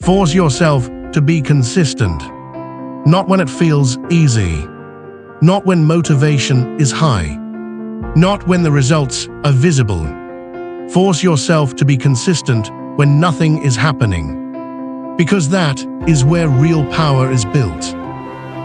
Force yourself to be consistent. Not when it feels easy. Not when motivation is high. Not when the results are visible. Force yourself to be consistent when nothing is happening. Because that is where real power is built.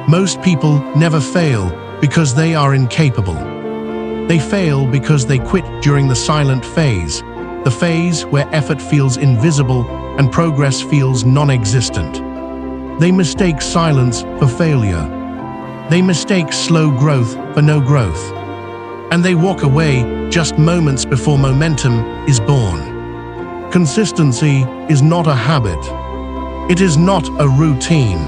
Most people never fail because they are incapable. They fail because they quit during the silent phase, the phase where effort feels invisible and progress feels non-existent. They mistake silence for failure. They mistake slow growth for no growth. And they walk away just moments before momentum is born. Consistency is not a habit. It is not a routine.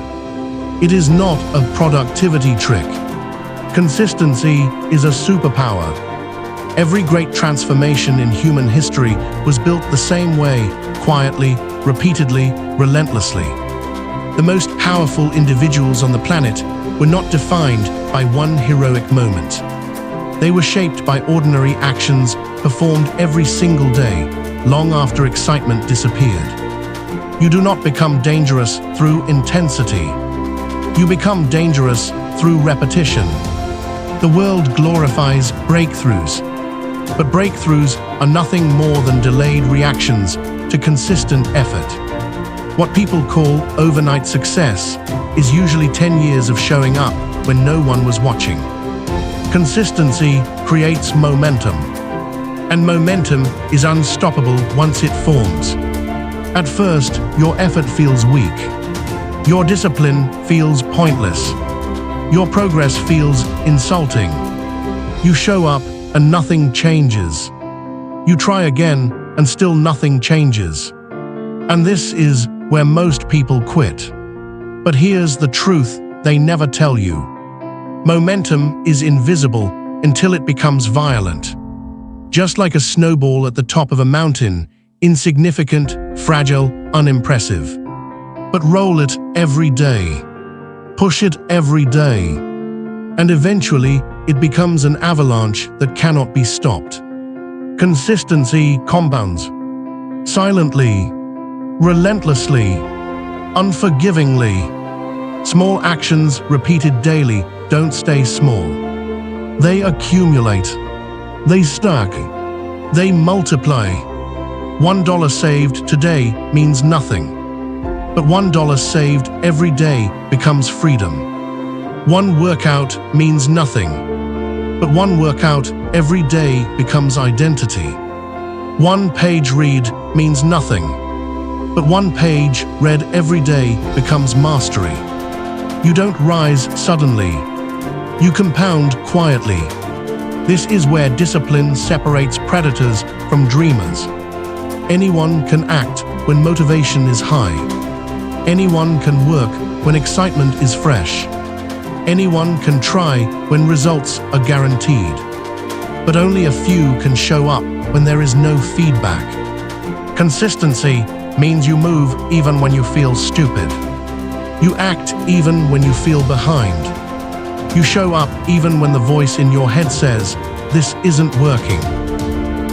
It is not a productivity trick. Consistency is a superpower. Every great transformation in human history was built the same way, quietly, repeatedly, relentlessly. The most powerful individuals on the planet were not defined by one heroic moment. They were shaped by ordinary actions performed every single day, long after excitement disappeared. You do not become dangerous through intensity. You become dangerous through repetition. The world glorifies breakthroughs, but breakthroughs are nothing more than delayed reactions to consistent effort. What people call overnight success is usually 10 years of showing up when no one was watching. Consistency creates momentum, and momentum is unstoppable once it forms. At first, your effort feels weak. Your discipline feels pointless. Your progress feels insulting. You show up and nothing changes. You try again and still nothing changes. And this is where most people quit. But here's the truth they never tell you. Momentum is invisible until it becomes violent. Just like a snowball at the top of a mountain, insignificant, fragile, unimpressive. But roll it every day. Push it every day. And eventually, it becomes an avalanche that cannot be stopped. Consistency compounds. Silently, relentlessly, unforgivingly. Small actions repeated daily don't stay small. They accumulate. They stack. They multiply. $1 saved today means nothing. But $1 saved every day becomes freedom. One workout means nothing. But one workout every day becomes identity. One page read means nothing. But one page read every day becomes mastery. You don't rise suddenly. You compound quietly. This is where discipline separates predators from dreamers. Anyone can act when motivation is high. Anyone can work when excitement is fresh. Anyone can try when results are guaranteed. But only a few can show up when there is no feedback. Consistency means you move even when you feel stupid. You act even when you feel behind. You show up even when the voice in your head says, "This isn't working."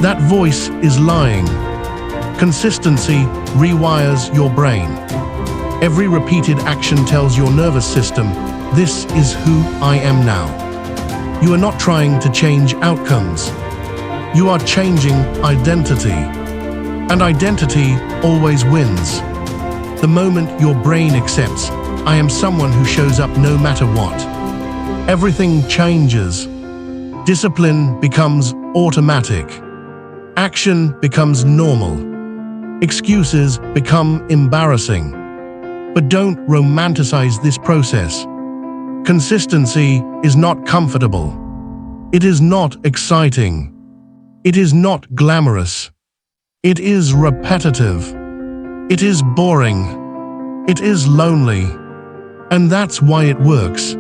That voice is lying. Consistency rewires your brain. Every repeated action tells your nervous system, "This is who I am now." You are not trying to change outcomes. You are changing identity. And identity always wins. The moment your brain accepts, "I am someone who shows up no matter what," everything changes. Discipline becomes automatic. Action becomes normal. Excuses become embarrassing. But don't romanticize this process. Consistency is not comfortable. It is not exciting. It is not glamorous. It is repetitive. It is boring. It is lonely. And that's why it works.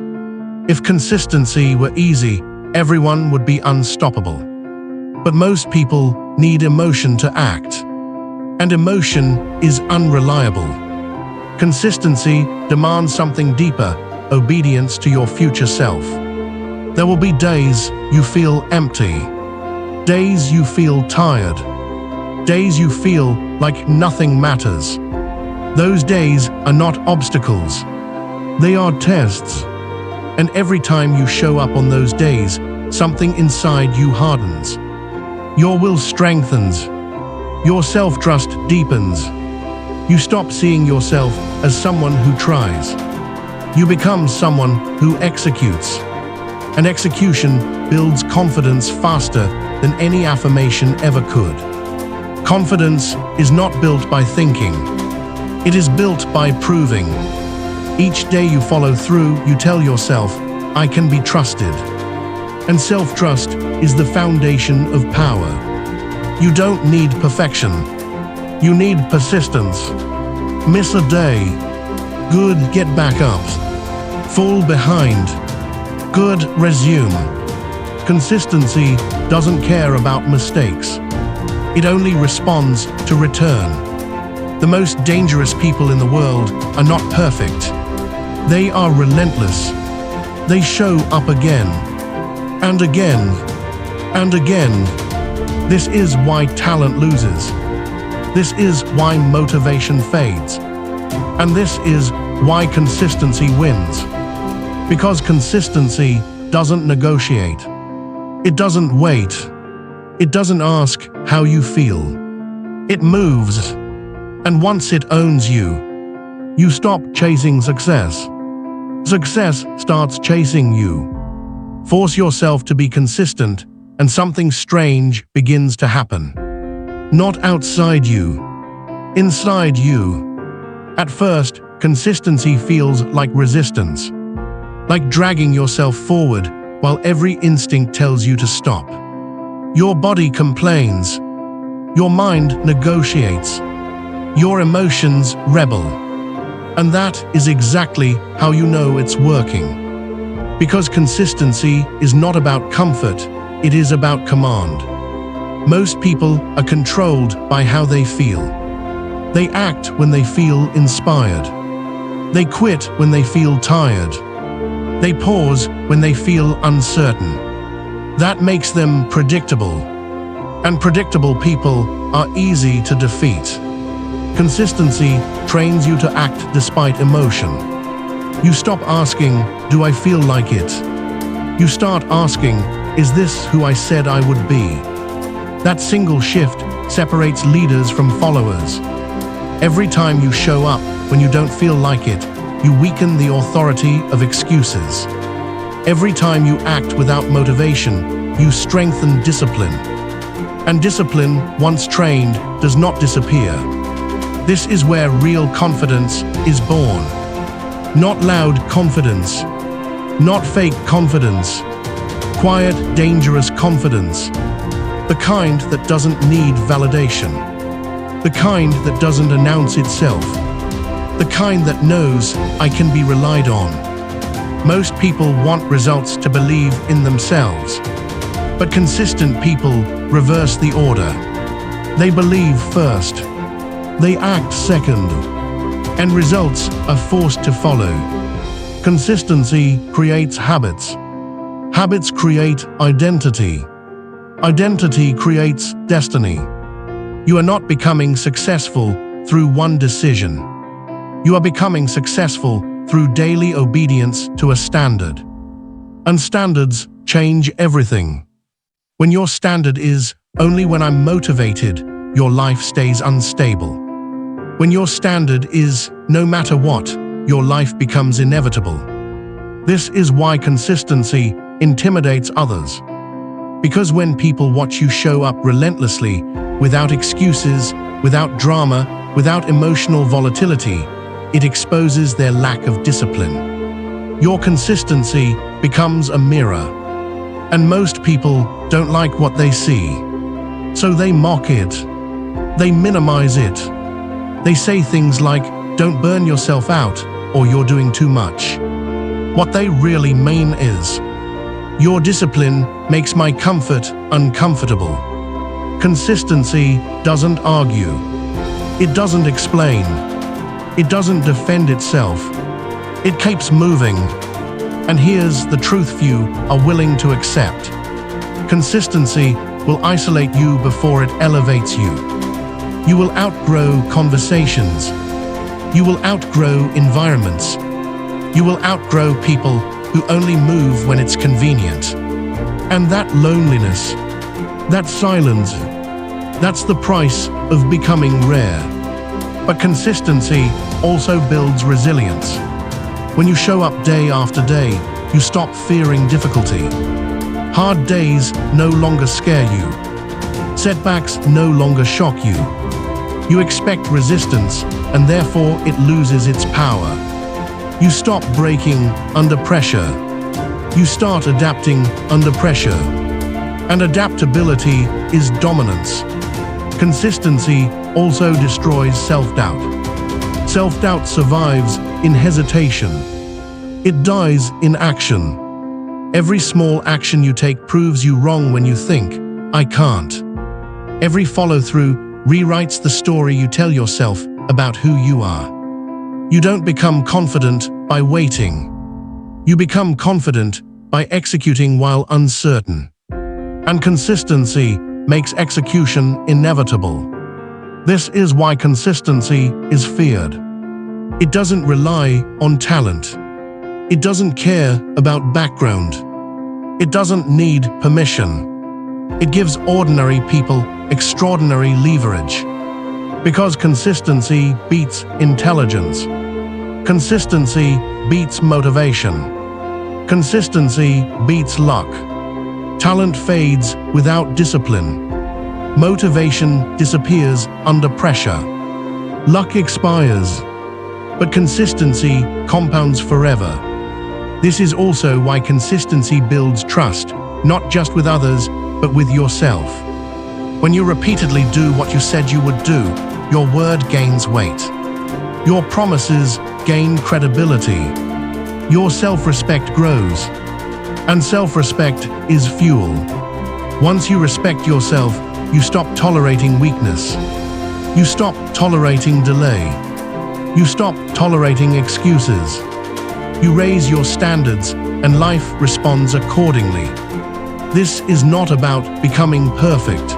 If consistency were easy, everyone would be unstoppable. But most people need emotion to act. And emotion is unreliable. Consistency demands something deeper, obedience to your future self. There will be days you feel empty. Days you feel tired. Days you feel like nothing matters. Those days are not obstacles. They are tests. And every time you show up on those days, something inside you hardens. Your will strengthens. Your self-trust deepens. You stop seeing yourself as someone who tries. You become someone who executes. And execution builds confidence faster than any affirmation ever could. Confidence is not built by thinking. It is built by proving. Each day you follow through, you tell yourself, I can be trusted. And self-trust is the foundation of power. You don't need perfection. You need persistence. Miss a day. Good, get back up. Fall behind. Good, resume. Consistency doesn't care about mistakes. It only responds to return. The most dangerous people in the world are not perfect. They are relentless. They show up again, and again, and again. This is why talent loses. This is why motivation fades. And this is why consistency wins. Because consistency doesn't negotiate. It doesn't wait. It doesn't ask how you feel. It moves. And once it owns you, you stop chasing success. Success starts chasing you. Force yourself to be consistent, and something strange begins to happen. Not outside you, inside you. At first, consistency feels like resistance, like dragging yourself forward while every instinct tells you to stop. Your body complains. Your mind negotiates. Your emotions rebel. And that is exactly how you know it's working. Because consistency is not about comfort, it is about command. Most people are controlled by how they feel. They act when they feel inspired. They quit when they feel tired. They pause when they feel uncertain. That makes them predictable. And predictable people are easy to defeat. Consistency trains you to act despite emotion. You stop asking, do I feel like it? You start asking, is this who I said I would be? That single shift separates leaders from followers. Every time you show up when you don't feel like it, you weaken the authority of excuses. Every time you act without motivation, you strengthen discipline. And discipline, once trained, does not disappear. This is where real confidence is born. Not loud confidence. Not fake confidence. Quiet, dangerous confidence. The kind that doesn't need validation. The kind that doesn't announce itself. The kind that knows I can be relied on. Most people want results to believe in themselves. But consistent people reverse the order. They believe first. They act second. And results are forced to follow. Consistency creates habits. Habits create identity. Identity creates destiny. You are not becoming successful through one decision. You are becoming successful through daily obedience to a standard. And standards change everything. When your standard is, only when I'm motivated, your life stays unstable. When your standard is, no matter what, your life becomes inevitable. This is why consistency intimidates others. Because when people watch you show up relentlessly, without excuses, without drama, without emotional volatility, it exposes their lack of discipline. Your consistency becomes a mirror. And most people don't like what they see. So they mock it. They minimize it. They say things like, don't burn yourself out, or you're doing too much. What they really mean is, your discipline makes my comfort uncomfortable. Consistency doesn't argue. It doesn't explain. It doesn't defend itself. It keeps moving. And here's the truth few are willing to accept. Consistency will isolate you before it elevates you. You will outgrow conversations. You will outgrow environments. You will outgrow people who only move when it's convenient. And that loneliness, that silence, that's the price of becoming rare. But consistency also builds resilience. When you show up day after day, you stop fearing difficulty. Hard days no longer scare you. Setbacks no longer shock you. You expect resistance, and therefore it loses its power. You stop breaking under pressure. You start adapting under pressure. And adaptability is dominance. Consistency also destroys self-doubt. Self-doubt survives in hesitation. It dies in action. Every small action you take proves you wrong when you think, "I can't." Every follow-through rewrites the story you tell yourself about who you are. You don't become confident by waiting. You become confident by executing while uncertain. And consistency makes execution inevitable. This is why consistency is feared. It doesn't rely on talent. It doesn't care about background. It doesn't need permission. It gives ordinary people extraordinary leverage. Because consistency beats intelligence. Consistency beats motivation. Consistency beats luck. Talent fades without discipline. Motivation disappears under pressure. Luck expires, but consistency compounds forever. This is also why consistency builds trust, not just with others, but with yourself. When you repeatedly do what you said you would do, your word gains weight. Your promises gain credibility. Your self-respect grows. And self-respect is fuel. Once you respect yourself, you stop tolerating weakness. You stop tolerating delay. You stop tolerating excuses. You raise your standards, and life responds accordingly. This is not about becoming perfect.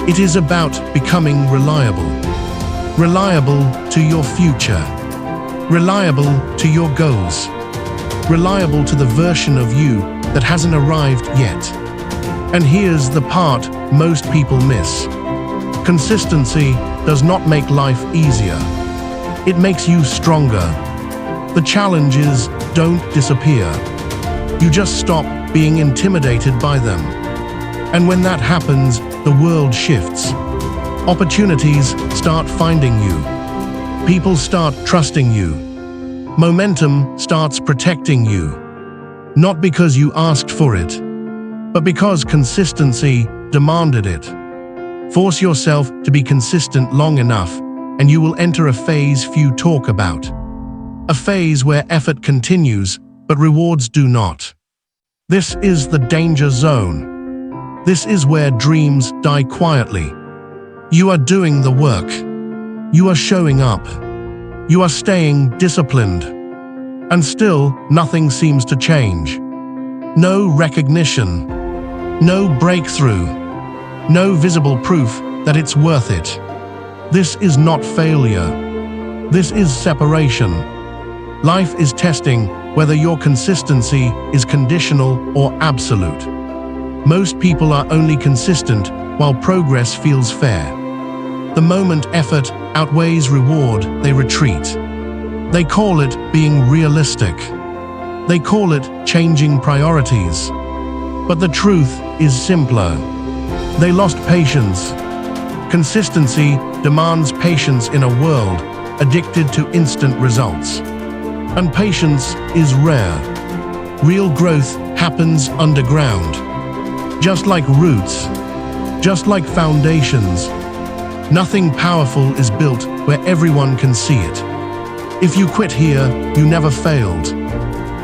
It is about becoming reliable. Reliable to your future. Reliable to your goals. Reliable to the version of you that hasn't arrived yet. And here's the part most people miss. Consistency does not make life easier. It makes you stronger. The challenges don't disappear. You just stop being intimidated by them. And when that happens, the world shifts. Opportunities start finding you. People start trusting you. Momentum starts protecting you. Not because you asked for it, but because consistency demanded it. Force yourself to be consistent long enough, and you will enter a phase few talk about. A phase where effort continues, but rewards do not. This is the danger zone. This is where dreams die quietly. You are doing the work. You are showing up. You are staying disciplined. And still, nothing seems to change. No recognition. No breakthrough. No visible proof that it's worth it. This is not failure. This is separation. Life is testing whether your consistency is conditional or absolute. Most people are only consistent while progress feels fair. The moment effort outweighs reward, they retreat. They call it being realistic. They call it changing priorities. But the truth is simpler. They lost patience. Consistency demands patience in a world addicted to instant results. And patience is rare. Real growth happens underground. Just like roots, just like foundations. Nothing powerful is built where everyone can see it. If you quit here, you never failed.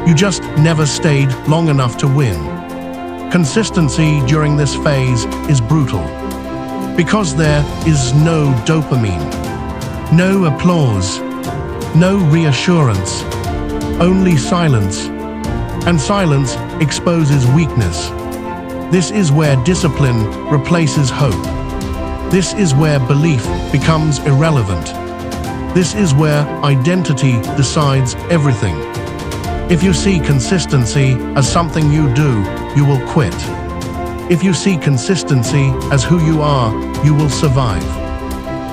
You just never stayed long enough to win. Consistency during this phase is brutal. Because there is no dopamine, no applause, no reassurance, only silence. And silence exposes weakness. This is where discipline replaces hope. This is where belief becomes irrelevant. This is where identity decides everything. If you see consistency as something you do, you will quit. If you see consistency as who you are, you will survive.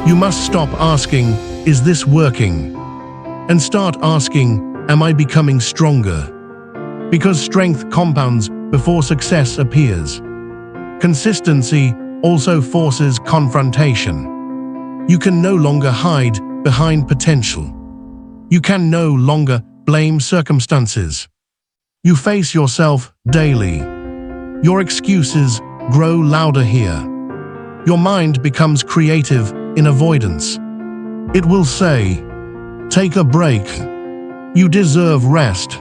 You must stop asking, "Is this working?" and start asking, "Am I becoming stronger?" Because strength compounds before success appears. Consistency also forces confrontation. You can no longer hide behind potential. You can no longer blame circumstances. You face yourself daily. Your excuses grow louder here. Your mind becomes creative in avoidance. It will say, "Take a break. You deserve rest.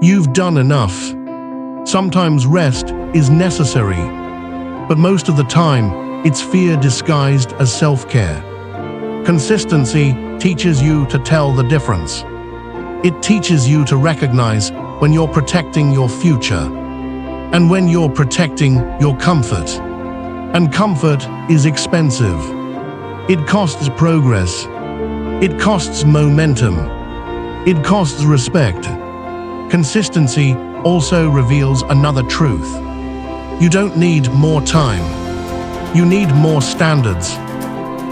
You've done enough." Sometimes rest is necessary, but most of the time, it's fear disguised as self-care. Consistency teaches you to tell the difference. It teaches you to recognize when you're protecting your future and when you're protecting your comfort. And comfort is expensive. It costs progress. It costs momentum. It costs respect. Consistency also reveals another truth. You don't need more time. You need more standards.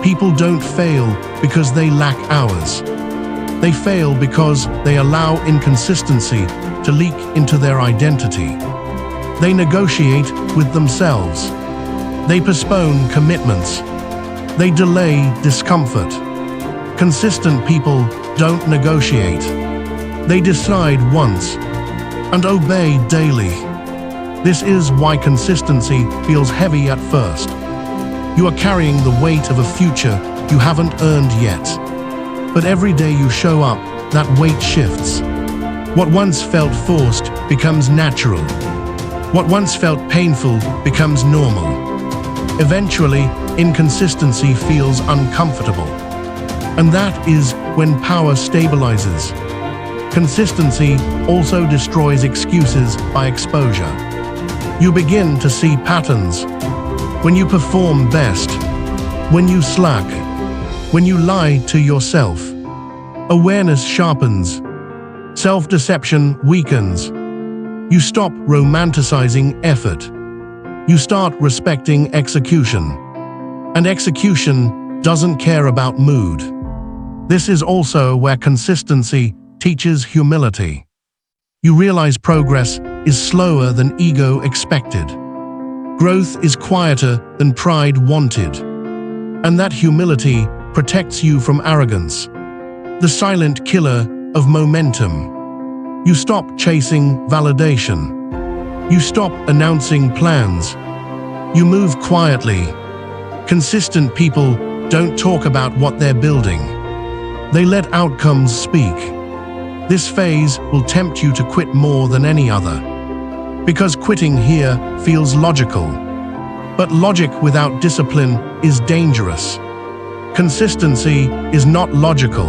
People don't fail because they lack hours. They fail because they allow inconsistency to leak into their identity. They negotiate with themselves. They postpone commitments. They delay discomfort. Consistent people don't negotiate. They decide once and obey daily. This is why consistency feels heavy at first. You are carrying the weight of a future you haven't earned yet. But every day you show up, that weight shifts. What once felt forced becomes natural. What once felt painful becomes normal. Eventually, inconsistency feels uncomfortable. And that is when power stabilizes. Consistency also destroys excuses by exposure. You begin to see patterns. When you perform best, when you slack, when you lie to yourself, awareness sharpens, self-deception weakens. You stop romanticizing effort. You start respecting execution. And execution doesn't care about mood. This is also where consistency teaches humility. You realize progress is slower than ego expected. Growth is quieter than pride wanted. And that humility protects you from arrogance, the silent killer of momentum. You stop chasing validation. You stop announcing plans. You move quietly. Consistent people don't talk about what they're building. They let outcomes speak. This phase will tempt you to quit more than any other. Because quitting here feels logical. But logic without discipline is dangerous. Consistency is not logical.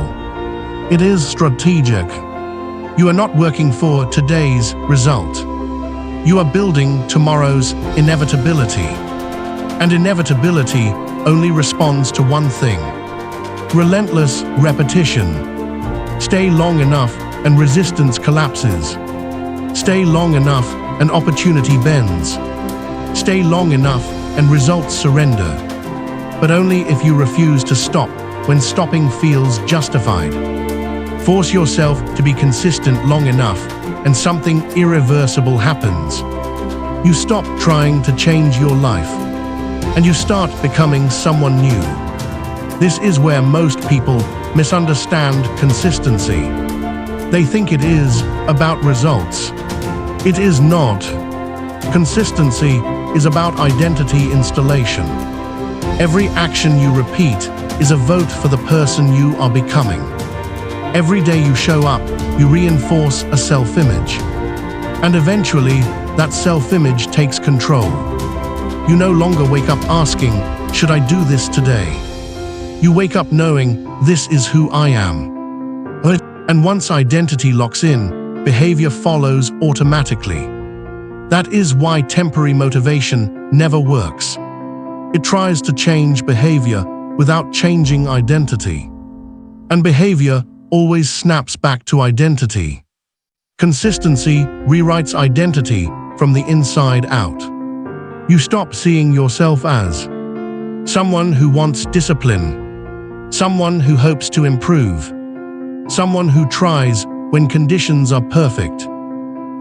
It is strategic. You are not working for today's result. You are building tomorrow's inevitability. And inevitability only responds to one thing: relentless repetition. Stay long enough and resistance collapses. Stay long enough and opportunity bends. Stay long enough and results surrender. But only if you refuse to stop when stopping feels justified. Force yourself to be consistent long enough and something irreversible happens. You stop trying to change your life and you start becoming someone new. This is where most people misunderstand consistency. They think it is about results. It is not. Consistency is about identity installation. Every action you repeat is a vote for the person you are becoming. Every day you show up, you reinforce a self-image. And eventually, that self-image takes control. You no longer wake up asking, "Should I do this today?" You wake up knowing, "This is who I am." And once identity locks in, behavior follows automatically. That is why temporary motivation never works. It tries to change behavior without changing identity. And behavior always snaps back to identity. Consistency rewrites identity from the inside out. You stop seeing yourself as someone who wants discipline, someone who hopes to improve, someone who tries when conditions are perfect,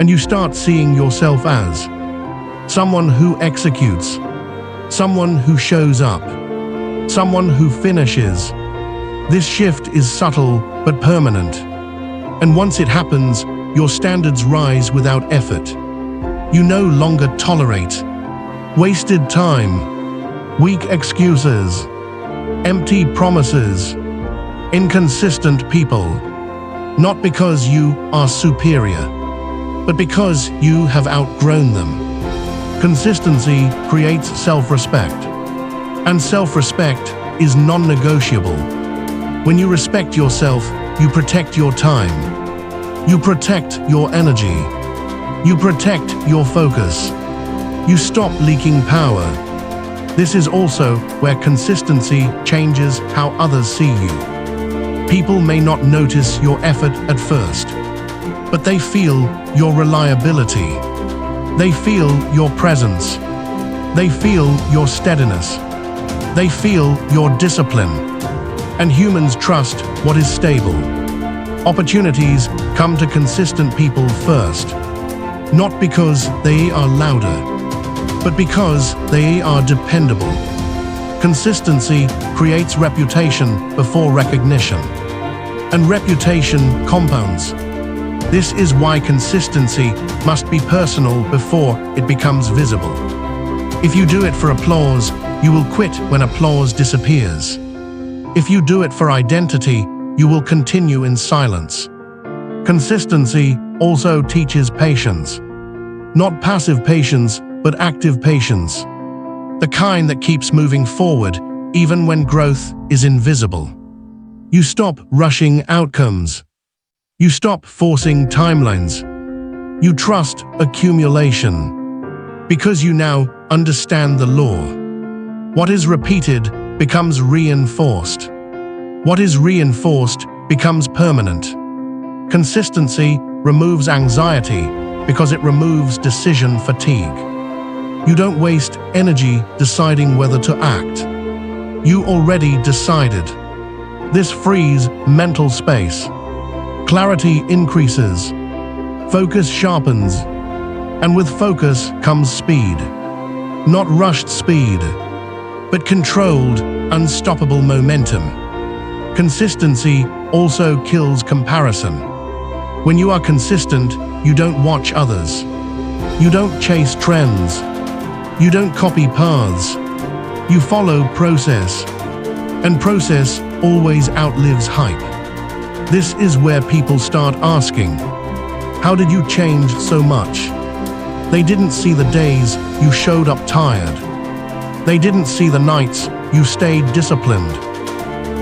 and you start seeing yourself as someone who executes, someone who shows up, someone who finishes. This shift is subtle but permanent, and once it happens, your standards rise without effort. You no longer tolerate wasted time, weak excuses, empty promises, inconsistent people, not because you are superior, but because you have outgrown them. Consistency creates self-respect, and self-respect is non-negotiable. When you respect yourself, you protect your time, you protect your energy, you protect your focus, you stop leaking power. This is also where consistency changes how others see you. People may not notice your effort at first, but they feel your reliability. They feel your presence. They feel your steadiness. They feel your discipline. And humans trust what is stable. Opportunities come to consistent people first, not because they are louder, but because they are dependable. Consistency creates reputation before recognition, and reputation compounds. This is why consistency must be personal before it becomes visible. If you do it for applause, you will quit when applause disappears. If you do it for identity, you will continue in silence. Consistency also teaches patience. Not passive patience, but active patience. The kind that keeps moving forward even when growth is invisible. You stop rushing outcomes. You stop forcing timelines. You trust accumulation. Because you now understand the law. What is repeated becomes reinforced. What is reinforced becomes permanent. Consistency removes anxiety because it removes decision fatigue. You don't waste energy deciding whether to act. You already decided. This frees mental space. Clarity increases. Focus sharpens. And with focus comes speed. Not rushed speed, but controlled, unstoppable momentum. Consistency also kills comparison. When you are consistent, you don't watch others. You don't chase trends. You don't copy paths. You follow process. And process always outlives hype. This is where people start asking, how did you change so much? They didn't see the days you showed up tired. They didn't see the nights you stayed disciplined.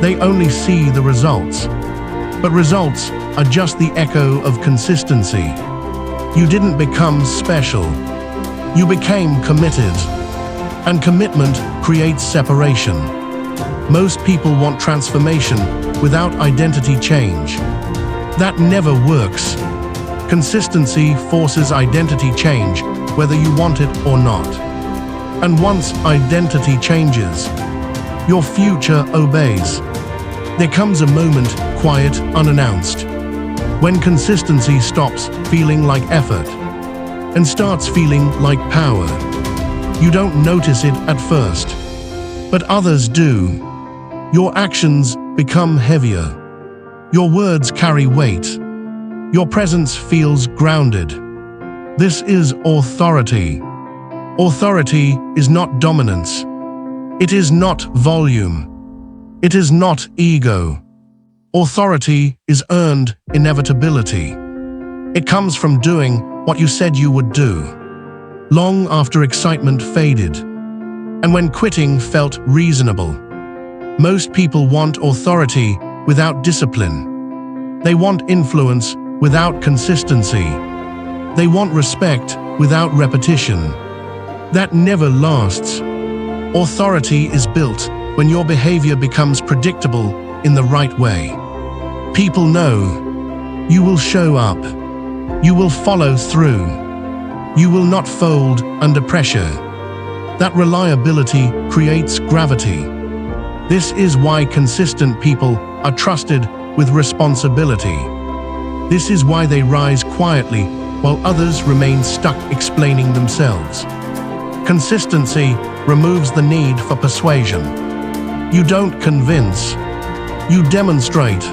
They only see the results. But results are just the echo of consistency. You didn't become special. You became committed. And commitment creates separation. Most people want transformation without identity change. That never works. Consistency forces identity change, whether you want it or not. And once identity changes, your future obeys. There comes a moment, quiet, unannounced, when consistency stops feeling like effort and starts feeling like power. You don't notice it at first, but others do. Your actions become heavier. Your words carry weight. Your presence feels grounded. This is authority. Authority is not dominance. It is not volume. It is not ego. Authority is earned inevitability. It comes from doing what you said you would do, long after excitement faded, and when quitting felt reasonable. Most people want authority without discipline. They want influence without consistency. They want respect without repetition. That never lasts. Authority is built when your behavior becomes predictable in the right way. People know you will show up. You will follow through. You will not fold under pressure. That reliability creates gravity. This is why consistent people are trusted with responsibility. This is why they rise quietly while others remain stuck explaining themselves. Consistency removes the need for persuasion. You don't convince, you demonstrate.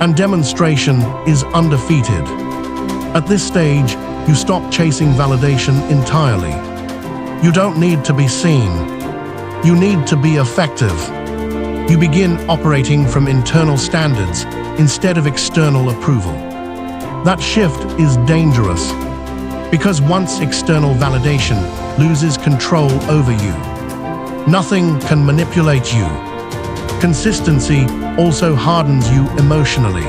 And demonstration is undefeated. At this stage, you stop chasing validation entirely. You don't need to be seen. You need to be effective. You begin operating from internal standards instead of external approval. That shift is dangerous because once external validation loses control over you, nothing can manipulate you. Consistency also hardens you emotionally.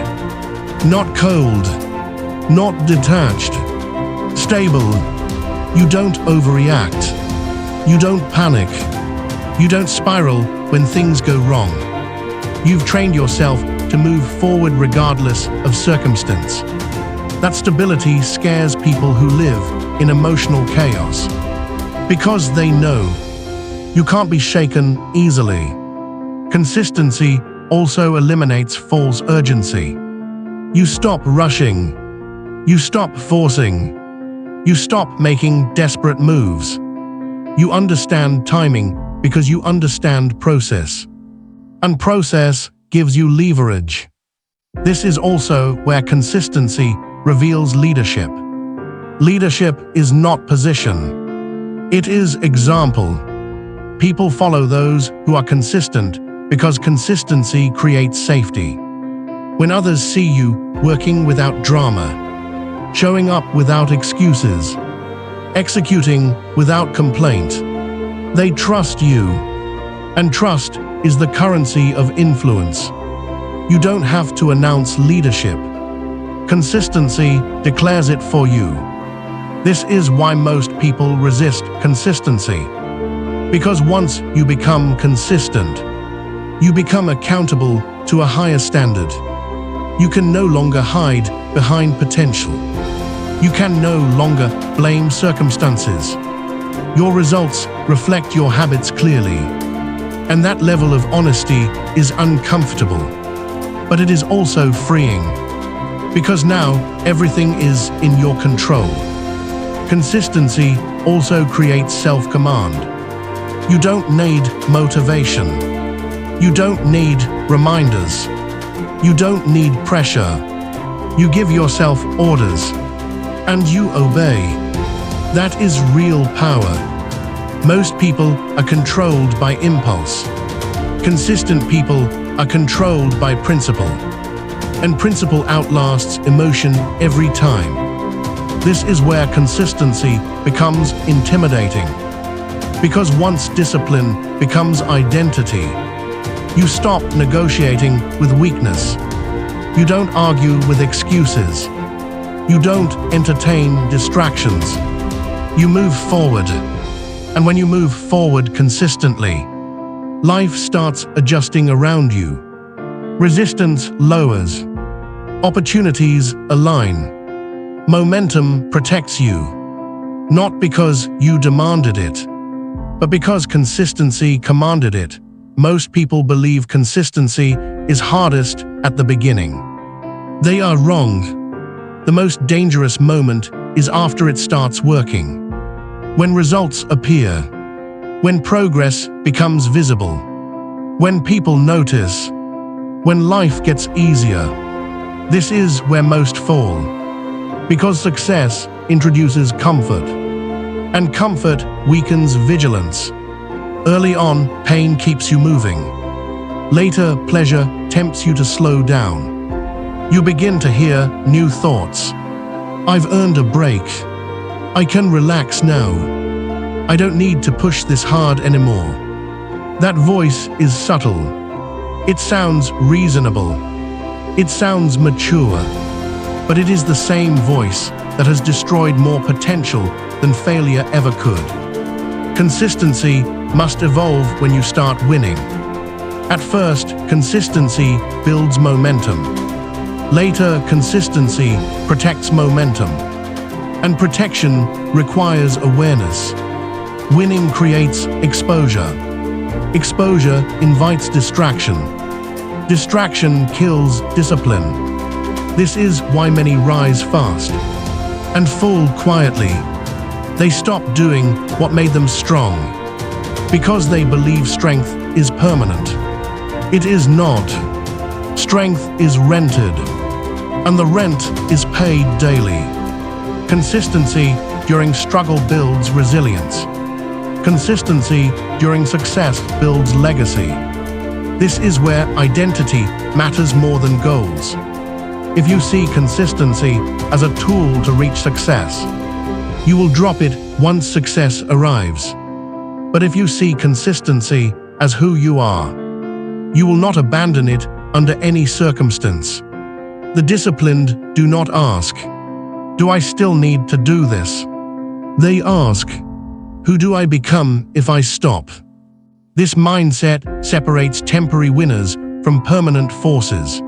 Not cold, not detached, stable. You don't overreact. You don't panic. You don't spiral when things go wrong. You've trained yourself to move forward regardless of circumstance. That stability scares people who live in emotional chaos because they know you can't be shaken easily. Consistency also eliminates false urgency. You stop rushing. You stop forcing. You stop making desperate moves. You understand timing because you understand process. And process gives you leverage. This is also where consistency reveals leadership. Leadership is not position. It is example. People follow those who are consistent because consistency creates safety. When others see you working without drama, showing up without excuses, executing without complaint, they trust you. And trust is the currency of influence. You don't have to announce leadership. Consistency declares it for you. This is why most people resist consistency. Because once you become consistent, you become accountable to a higher standard. You can no longer hide behind potential. You can no longer blame circumstances. Your results reflect your habits clearly. And that level of honesty is uncomfortable. But it is also freeing. Because now everything is in your control. Consistency also creates self-command. You don't need motivation. You don't need reminders. You don't need pressure. You give yourself orders, and you obey. That is real power. Most people are controlled by impulse. Consistent people are controlled by principle. And principle outlasts emotion every time. This is where consistency becomes intimidating. Because once discipline becomes identity, you stop negotiating with weakness. You don't argue with excuses. You don't entertain distractions. You move forward. And when you move forward consistently, life starts adjusting around you. Resistance lowers. Opportunities align. Momentum protects you. Not because you demanded it, but because consistency commanded it. Most people believe consistency is hardest at the beginning. They are wrong. The most dangerous moment is after it starts working. When results appear. When progress becomes visible. When people notice. When life gets easier. This is where most fall. Because success introduces comfort. And comfort weakens vigilance. Early on, pain keeps you moving. Later, pleasure tempts you to slow down. You begin to hear new thoughts. I've earned a break. I can relax now. I don't need to push this hard anymore. That voice is subtle. It sounds reasonable. It sounds mature. But it is the same voice that has destroyed more potential than failure ever could. Consistency must evolve when you start winning. At first, consistency builds momentum. Later, consistency protects momentum. And protection requires awareness. Winning creates exposure. Exposure invites distraction. Distraction kills discipline. This is why many rise fast and fall quietly. They stop doing what made them strong because they believe strength is permanent. It is not. Strength is rented, and the rent is paid daily. Consistency during struggle builds resilience. Consistency during success builds legacy. This is where identity matters more than goals. If you see consistency as a tool to reach success, you will drop it once success arrives. But if you see consistency as who you are, you will not abandon it under any circumstance. The disciplined do not ask, "Do I still need to do this?" They ask, "Who do I become if I stop?" This mindset separates temporary winners from permanent forces.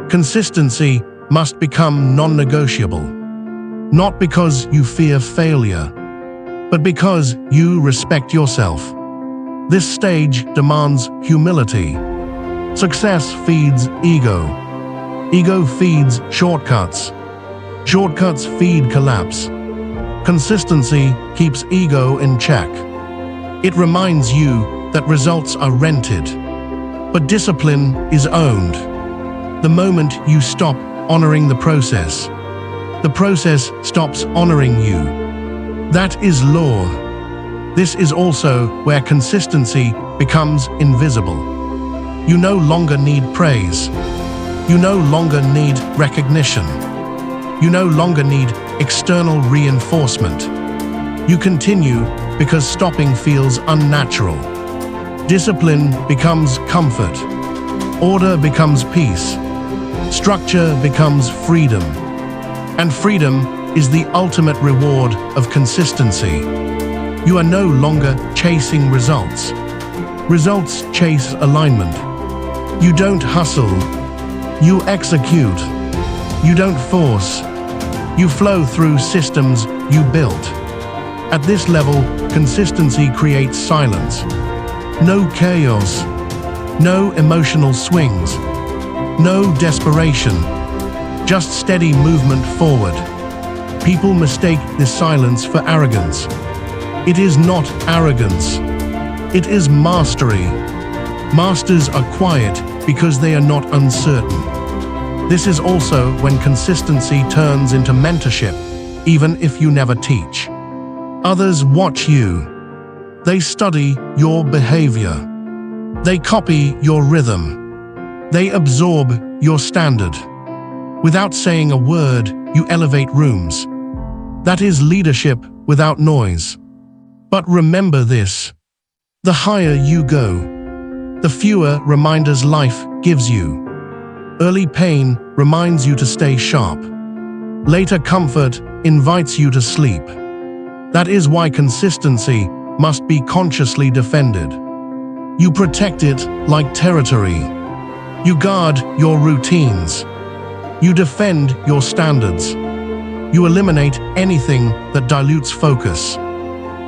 Consistency must become non-negotiable, not because you fear failure, but because you respect yourself. This stage demands humility. Success feeds ego. Ego feeds shortcuts. Shortcuts feed collapse. Consistency keeps ego in check. It reminds you that results are rented, but discipline is owned. The moment you stop honoring the process stops honoring you. That is law. This is also where consistency becomes invisible. You no longer need praise. You no longer need recognition. You no longer need external reinforcement. You continue because stopping feels unnatural. Discipline becomes comfort. Order becomes peace. Structure becomes freedom. And freedom is the ultimate reward of consistency. You are no longer chasing results. Results chase alignment. You don't hustle. You execute. You don't force. You flow through systems you built. At this level, consistency creates silence. No chaos. No emotional swings. No desperation. Just steady movement forward. People mistake this silence for arrogance. It is not arrogance. It is mastery. Masters are quiet because they are not uncertain. This is also when consistency turns into mentorship, even if you never teach. Others watch you. They study your behavior. They copy your rhythm. They absorb your standard. Without saying a word, you elevate rooms. That is leadership without noise. But remember this: the higher you go, the fewer reminders life gives you. Early pain reminds you to stay sharp. Later comfort invites you to sleep. That is why consistency must be consciously defended. You protect it like territory. You guard your routines. You defend your standards. You eliminate anything that dilutes focus.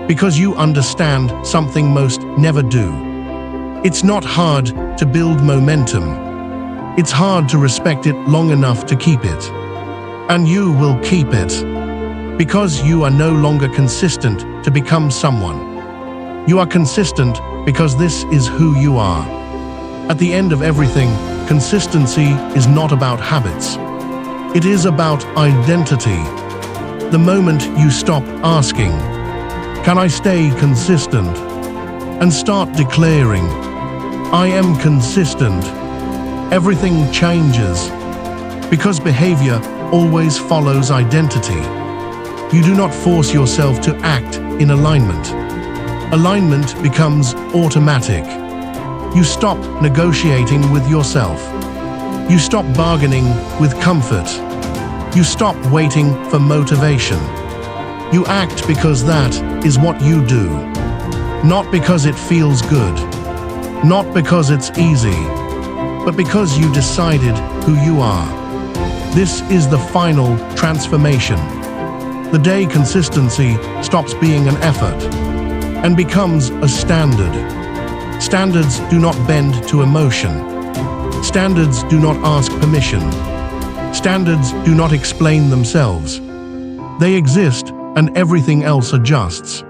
Because you understand something most never do. It's not hard to build momentum. It's hard to respect it long enough to keep it. And you will keep it. Because you are no longer consistent to become someone. You are consistent because this is who you are. At the end of everything, consistency is not about habits. It is about identity. The moment you stop asking, "Can I stay consistent?" and start declaring, "I am consistent," everything changes. Because behavior always follows identity. You do not force yourself to act in alignment. Alignment becomes automatic. You stop negotiating with yourself. You stop bargaining with comfort. You stop waiting for motivation. You act because that is what you do. Not because it feels good. Not because it's easy. But because you decided who you are. This is the final transformation. The day consistency stops being an effort and becomes a standard. Standards do not bend to emotion. Standards do not ask permission. Standards do not explain themselves. They exist, and everything else adjusts.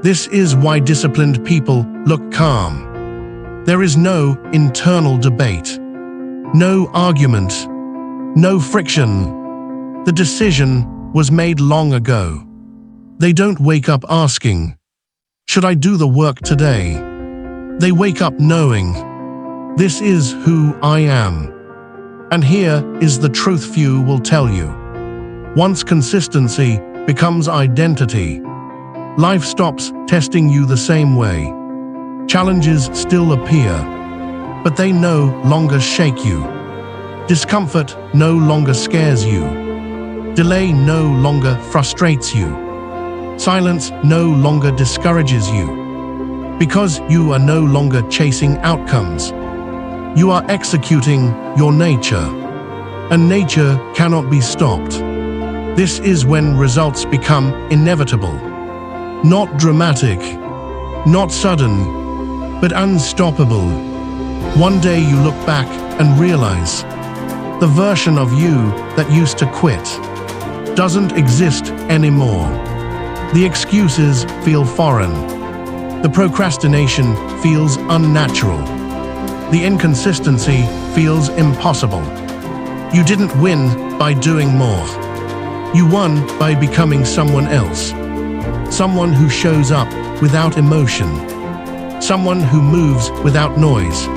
This is why disciplined people look calm. There is no internal debate, no argument, no friction. The decision was made long ago. They don't wake up asking, "Should I do the work today?" They wake up knowing, "This is who I am." And here is the truth few will tell you. Once consistency becomes identity, life stops testing you the same way. Challenges still appear, but they no longer shake you. Discomfort no longer scares you. Delay no longer frustrates you. Silence no longer discourages you. Because you are no longer chasing outcomes. You are executing your nature, and nature cannot be stopped. This is when results become inevitable. Not dramatic, not sudden, but unstoppable. One day you look back and realize the version of you that used to quit doesn't exist anymore. The excuses feel foreign. The procrastination feels unnatural. The inconsistency feels impossible. You didn't win by doing more. You won by becoming someone else. Someone who shows up without emotion. Someone who moves without noise.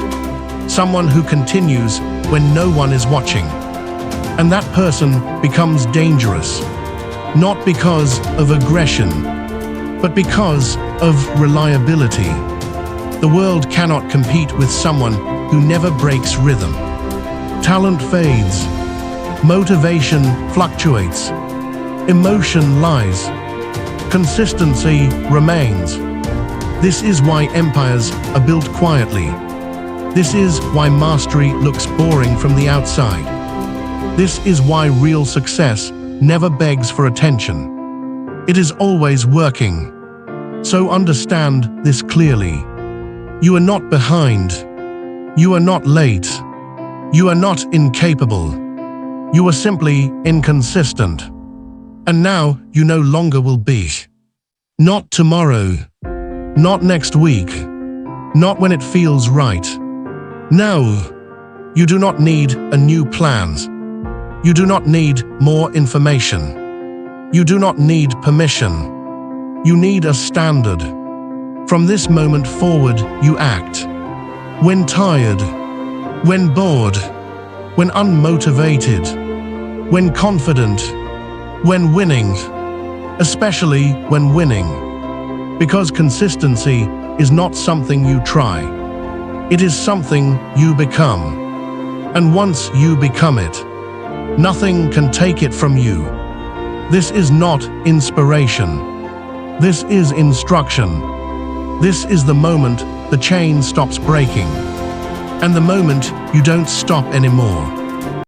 Someone who continues when no one is watching. And that person becomes dangerous, not because of aggression, but because of reliability. The world cannot compete with someone who never breaks rhythm. Talent fades. Motivation fluctuates. Emotion lies. Consistency remains. This is why empires are built quietly. This is why mastery looks boring from the outside. This is why real success never begs for attention. It is always working. So understand this clearly. You are not behind. You are not late. You are not incapable. You are simply inconsistent. And now you no longer will be. Not tomorrow. Not next week. Not when it feels right. No. You do not need a new plan. You do not need more information. You do not need permission. You need a standard. From this moment forward, you act. When tired, when bored, when unmotivated, when confident, when winning, especially when winning. Because consistency is not something you try. It is something you become. And once you become it, nothing can take it from you. This is not inspiration. This is instruction. This is the moment the chain stops breaking, and the moment you don't stop anymore.